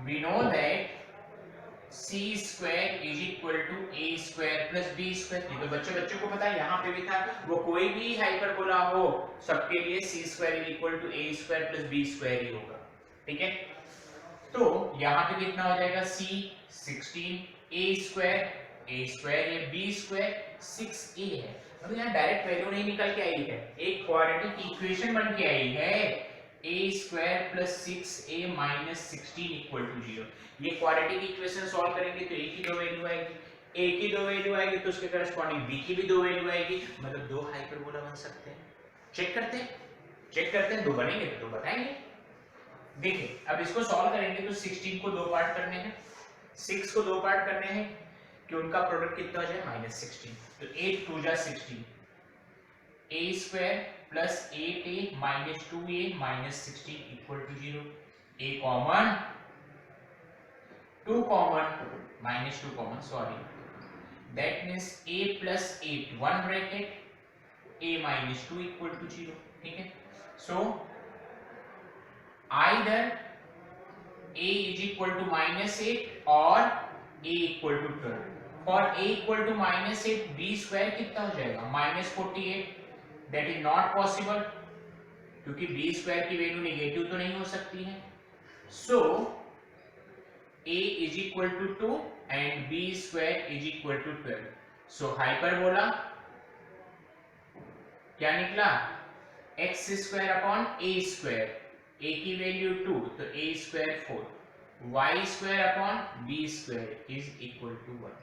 S1: we know that c square is equal to a square plus b square। ये तो बच्चों को पता है, यहाँ पे भी था। वो कोई भी हाइपरबोला हो सबके लिए c square is equal to a square plus b square ही होगा। ठीक है, तो यहाँ पे कितना हो जाएगा? c 16, a square ये b square 6a है। मतलब यहाँ डायरेक्ट वैल्यू नहीं निकल के आई है, एक क्वाड्रेटिक इक्वेशन बन के आई है। a square plus 6a minus 16 equal to 0। ये क्वाड्रेटिक इक्वेशन सॉल्व करेंगे तो a की दो वैल्यू आएगी, a की दो वैल्यू आएगी तो उसके करस्पॉन्डिंग b की भी दो वैल्यू आएगी। मतलब दो हाइपरबोला बन सकते हैं। चेक करते हैं, दो बनेंगे तो दो बताएंगे। देखिए अब इसको सॉल्व करेंगे तो 16 को दो पार्ट करने हैं, 6 को दो पार्ट करने हैं कि उनका प्रोडक्ट कितना हो जाए? -16। तो 8 2 जा 16, a square plus 8a minus 2a minus 16 equal to 0। a common, 2 common, minus 2 common, sorry, that means a plus 8 1 bracket, a minus 2 equal to 0। ठीक है, so either a is equal to -8 or a equal to 12। for a equal to -8 b square कितना हो जाएगा? -48। that is not possible क्योंकि b square की value negative तो नहीं हो सकती है। so a is equal to 2 and b square is equal to 12। so hyperbola क्या निकला? x square upon a square, a की वैल्यू 2 तो a square 4, y square upon b square is equal to 1।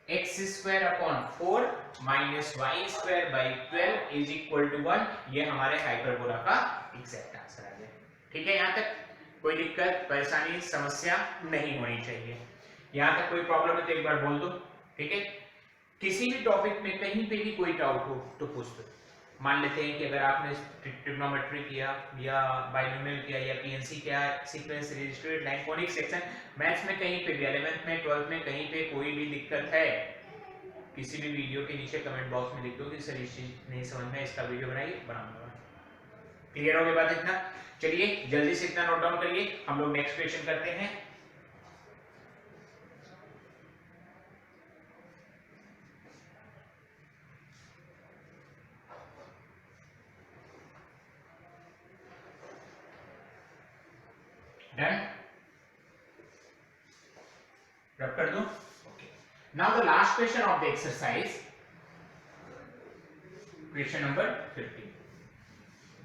S1: x square upon 4 minus y square by 12 is equal to 1। ये हमारे hyperbola का exact answer आ गया। ठीक है, यहाँ तक कोई दिक्कत परेशानी समस्या नहीं होनी चाहिए। यहाँ तक कोई प्रॉब्लम है तो एक बार बोल दो। ठीक है, किसी भी टॉपिक में कहीं पे भी कोई डाउट हो तो पूछ दो। मान लेते हैं कि अगर आपने ट्रिग्नोमेट्री किया या बाइनोमियल किया या पीएनसी किया, sequence, registered line, conic section, maths में कहीं पे भी, 11th में 12th में कहीं पे कोई भी दिक्कत है, किसी भी वीडियो के नीचे कमेंट बॉक्स में लिख दो कि सर इस चीज नहीं समझ में, इसका वीडियो बनाइए, बनाऊंगा। क्लियर हो गया बात इतना? चलिए जल्दी से इतना नोट डाउन करिए, हम लोग नेक्स्ट क्वेश्चन करते हैं। डन? रब कर दो। Okay, now the last question of the exercise, question number 15।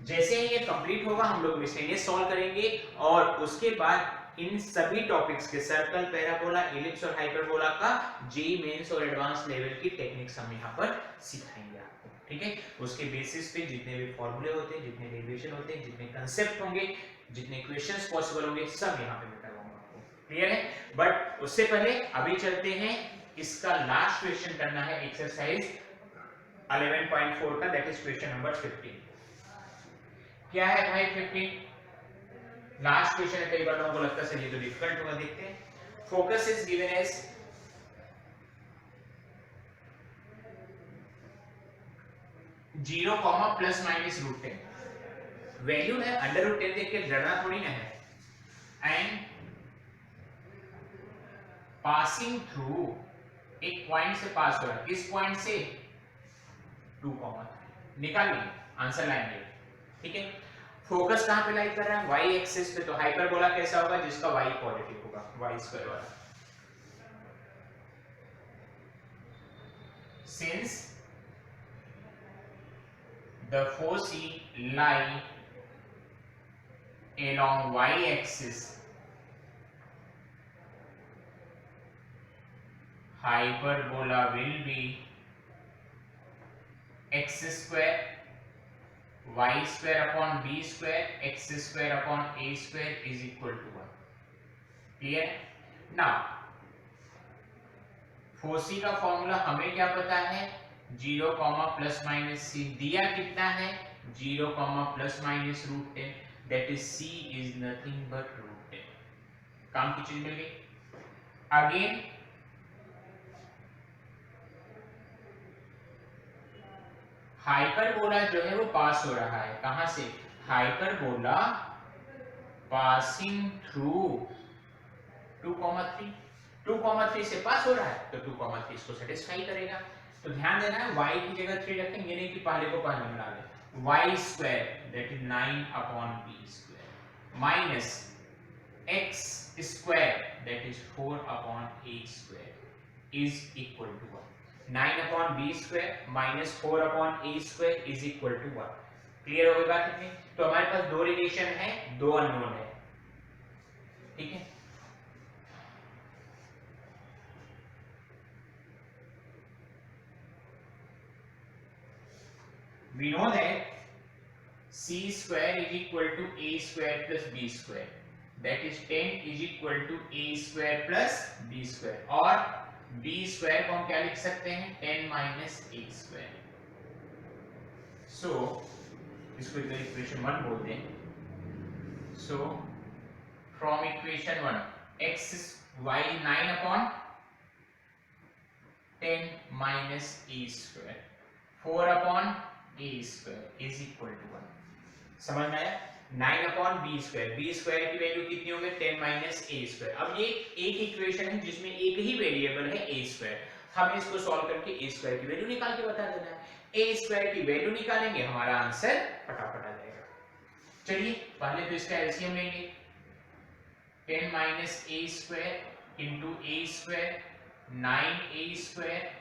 S1: जैसे ही ये कंप्लीट होगा हम लोग मिसलेनियस सॉल्व करेंगे और उसके बाद इन सभी टॉपिक्स के सर्कल, पैराबोला, एलिप्स और हाइपरबोला का जेईई मेंस और एडवांस लेवल की टेक्निक्स हम यहाँ पर सिखाएंगे आपको, ठीक है। उसके बेसिस पे जितने भी फॉर्मूले होते हैं, जितने डेरिवेशन होते हैं, जितने कंसेप्ट होंगे, जितने क्वेश्चंस पॉसिबल होंगे, सब यहाँ पे मैं करवाऊंगा आपको, क्लियर है। बट उससे पहले अभी चलते हैं, इसका लास्ट क्वेश्चन करना है एक्सरसाइज 11.4 का, दैट इज क्वेश्चन नंबर 15। क्या है भाई 15? लास्ट क्वेश्चन है, कई बार लोगों को लगता है सर ये तो डिफिकल्ट होगा, देखते हैं। Focus is given as 0, plus minus √10। Value है √10 देख के डरना थोड़ी ना है। एंड पासिंग थ्रू, एक पॉइंट से पास हो रहा है, किस पॉइंट से? 2, निकालिए, आंसर लाएंगे, ठीक है। फोकस कहां पे लाई कर रहा है? वाई एक्सिस पे। तो हाइपरबोला कैसा होगा? जिसका वाई पॉजिटिव होगा, वाई स्क्वायर वाला। Since the foci lie along y axis, hyperbola will be x square y square upon b square x square upon a square is equal to 1. Clear? Now foci का formula हमें क्या पता है? 0, plus minus सी। दिया कितना है? 0, plus minus √10, that is c is nothing but √10। काम की चीज मिल गई। अगेन हाइपरबोला जो है वो पास हो रहा है, कहां से? हाइपरबोला पासिंग थ्रू 2,3, 2,3 से पास हो रहा है, तो 2,3 इसको सेटिस्फाई करेगा। तो ध्यान देना है y की जगह 3 रखेंगे, ये नहीं कि पहले को पहले में डालें। y square that is 9 upon b square minus x square that is 4 upon a square is equal to 1। 9 upon b square minus 4 upon a square is equal to 1। Clear हो गई बात इतनी? तो हमारे पास दो रिलेशन है, दो अननोन है, ठीक है। We know that c square is equal to a square plus b square, that is 10 is equal to a square plus b square, और b square को हम क्या लिख सकते हैं? 10 minus a square। so इसको इधर इक्वेशन 1 बोलते हैं। so from equation 1 x y 9 upon 10 minus a square 4 upon a square is equal to 1। समझ में आया? 9 upon b square, b square की वैल्यू कितनी होगी? 10 माइनस a स्क्वायर। अब ये एक इक्वेशन है जिसमें एक ही वेरिएबल है a स्क्वायर, हमें इसको सॉल्व करके a स्क्वायर की वैल्यू निकाल के बता देना है। a स्क्वायर की वैल्यू निकालेंगे, हमारा आंसर फटाफट आ जाएगा। चलिए पहले तो इसका एलसीएम लेंगे, 10 minus a square into a square 9a square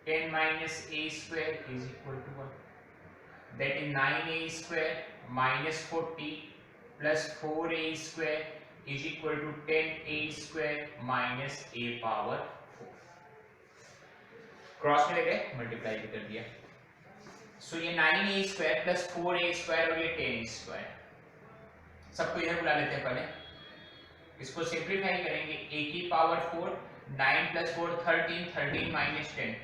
S1: 10 minus a square is equal to 1, that is 9a square minus 40 plus 4a square is equal to 10a square minus a power 4। Cross में लगे, multiply भी कर दिया। सो ये 9a square plus 4a square और ये 10a square, सबको इधर बुला लेते हैं पहले। इसको सिंप्लीफाई करेंगे, a की power 4, 9 plus 4 13, 13 minus 10,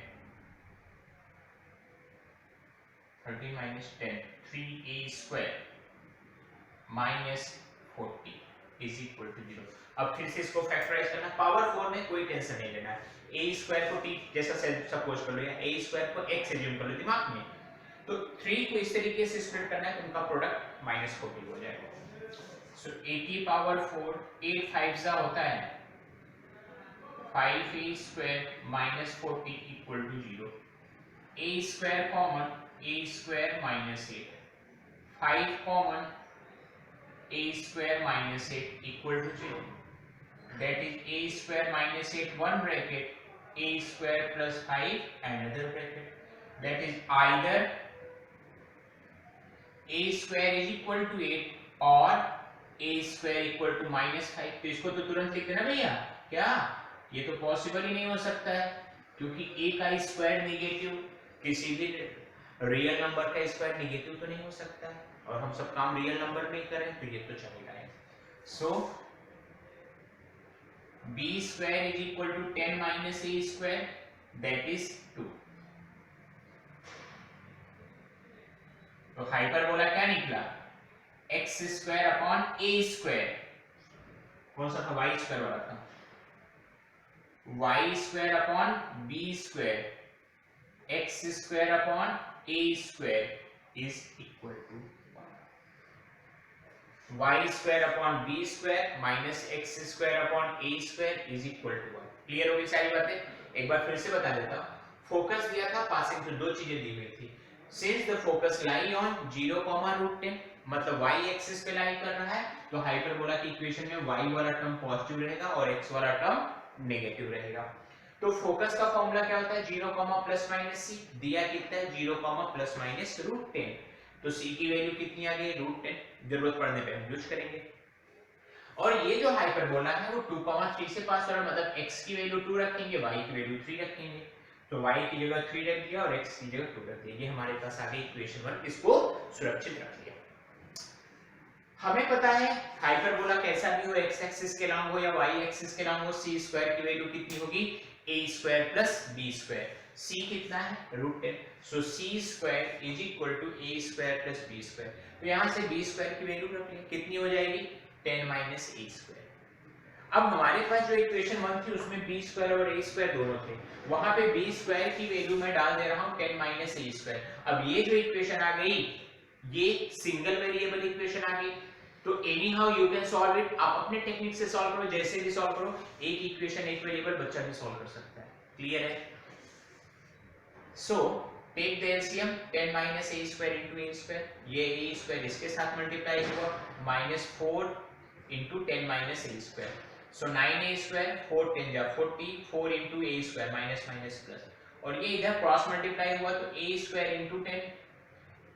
S1: 13 minus 10 3a square minus 40 is equal to 0। अब फिर से इसको फैक्टराइज करना, पावर 4 में कोई टेंशन नहीं लेना है। a स्क्वायर को t जैसा सपोज कर लो, या a स्क्वायर को x एज्यूम कर लो दिमाग में, तो 3 को इस तरीके से स्प्लिट करना है, तो उनका प्रोडक्ट -40 हो जाएगा। सो a की पावर 4, 8 5 सा होता है 5a square minus 40 equal to 0। a square common, a square minus 8, 5 common, a square minus 8 equal to 0। that is a square minus 8 one bracket a square plus 5 another bracket that is either a square is equal to 8 और a square equal to minus 5। तो इसको तो तुरंत लिख देना भैया, क्या ये तो पॉसिबल ही नहीं हो सकता है क्योंकि a का स्क्वायर नेगेटिव, किसी भी रियल नंबर का स्क्वायर नेगेटिव तो नहीं हो सकता है और हम सब काम रियल नंबर में ही करें तो ये तो चलेगा है। सो b square is equal to 10 minus a square that is 2। तो हाइपरबोला क्या निकला, x square upon a square, कौन सा था y स्क्वायर वाला था, y square upon b square, x square upon a square is equal to y square upon b square minus x square upon a square is equal to 1। Clear हो गई सारी बातें? एक बार फिर से बता देता हूं, फोकस दिया था पासिंग थ्रू, दो चीजें दी हुई थी। Since the focus lie on 0,√10 मतलब y एक्सिस पे लाई कर रहा है तो हाइपरबोला की इक्वेशन में y वाला टर्म पॉजिटिव रहेगा और x वाला टर्म नेगेटिव रहेगा। तो फोकस का फॉर्मूला क्या होता है, 0, प्लस माइनस c, दिया कितना है 0, प्लस माइनस √10, तो c की वैल्यू कितनी आ गई √10, जरूरत पड़ने पे हम यूज करेंगे। और ये जो हाइपरबोला है वो 2,3 से पास हो रहा है, मतलब x की वैल्यू 2 रखेंगे, y की वैल्यू 3 रखेंगे, तो y की जगह 3 रख दिया और x की जगह 2 रख दिया। ये हमारे पास आ गई इक्वेशन 1, इसको सुरक्षित रख दिया। हमें पता है हाइपरबोला कैसा भी हो, x एक्सिस के लॉन्ग हो या y एक्सिस के लॉन्ग हो, c स्क्वायर की वैल्यू कितनी होगी, a square plus b square, c कितना है √10, so c square is equal to a square plus b square. तो यहां से b स्क्वायर की वैल्यू रख लें, कितनी हो जाएगी 10 माइनस a स्क्वायर। अब हमारे पास जो इक्वेशन 1 थी उसमें b स्क्वायर और a स्क्वायर दोनों थे, वहां पे b स्क्वायर की वैल्यू मैं डाल दे रहा हूं 10 माइनस a स्क्वायर। अब ये जो इक्वेशन आ गई ये सिंगल वेरिएबल इक्वेशन आ गई, तो any how you can solve it, आप अपने टेक्निक से सॉल्व करो, जैसे भी सॉल्व करो, एक इक्वेशन एक वेरिएबल बच्चा भी सॉल्व कर सकता है। क्लियर है? So take the LCM 10 minus a square into a square, ये a स्क्वायर इसके साथ मल्टीप्लाई हुआ minus 4 into 10 minus a square, so 9a square 4 10 जा 40, 4 into a square minus minus plus, और ये इधर क्रॉस मल्टीप्लाई हुआ तो a square into 10,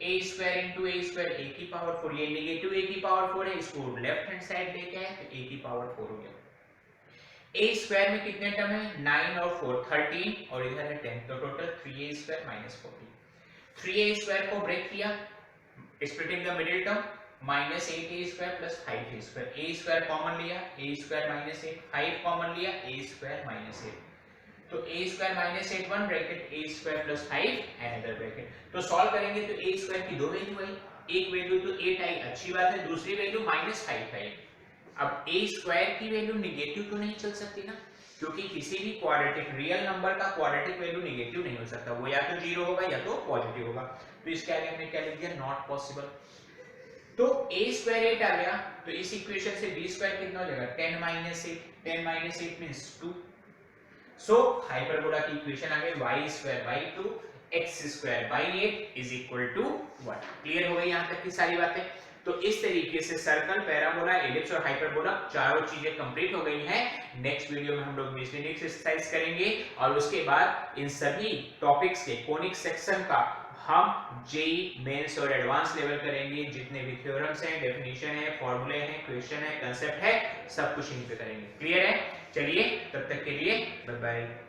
S1: a square into a square a की पावर 4, ये नेगेटिव a की पावर 4 है, इसको लेफ्ट हैंड साइड लेके आए तो a की पावर 4 हो गया। a स्क्वायर में कितने टर्म है 9 और 4 13 और इधर है 10, तो total 3a square minus 40। 3a square को ब्रेक किया, splitting the middle term, minus 8a square plus 5a square, a square common लिया a स्क्वायर माइनस 8, 5 कॉमन लिया a स्क्वायर माइनस 8, तो a square minus 8 one bracket a square plus 5 another bracket. तो solve करेंगे तो a square की दो value आई, एक value तो 8 आई, अच्छी बात है, दूसरी वैल्यू माइनस 5 आई। अब a स्क्वायर की वैल्यू नेगेटिव तो नहीं चल सकती ना, क्योंकि किसी भी क्वाड्रेटिक रियल नंबर का क्वाड्रेटिक वैल्यू नेगेटिव नहीं हो सकता, वो या तो 0 होगा या तो पॉजिटिव होगा, तो इसके आगे हमने क्या लिख दिया नॉट पॉसिबल। तो a स्क्वायर 8 आ गया, तो इस इक्वेशन से b स्क्वायर कितना हो जाएगा 10 माइनस 8, 10 माइनस 8 मींस 2, सो हाइपरबोला की इक्वेशन आ गई y square by 2 x square by 8 is equal to 1। Clear हो गई यहां तक की सारी बातें? तो इस तरीके से सर्कल, पैराबोला, एलिप्स और हाइपरबोला चारों चीजें कंप्लीट हो गई हैं। नेक्स्ट वीडियो में हम लोग मेसोनिक्स एक्सरसाइज करेंगे और उसके बाद इन सभी टॉपिक्स के कोनिक सेक्शन का हम जेई मेंस और एडवांस लेवल करेंगे, जितने भी थ्योरम्स हैं, डेफिनेशन है, फॉर्मूले हैं, क्वेश्चन है, कांसेप्ट है, सब कुछ यहीं पे करेंगे। क्लियर है? चलिए तब तक के लिए बाय बाय।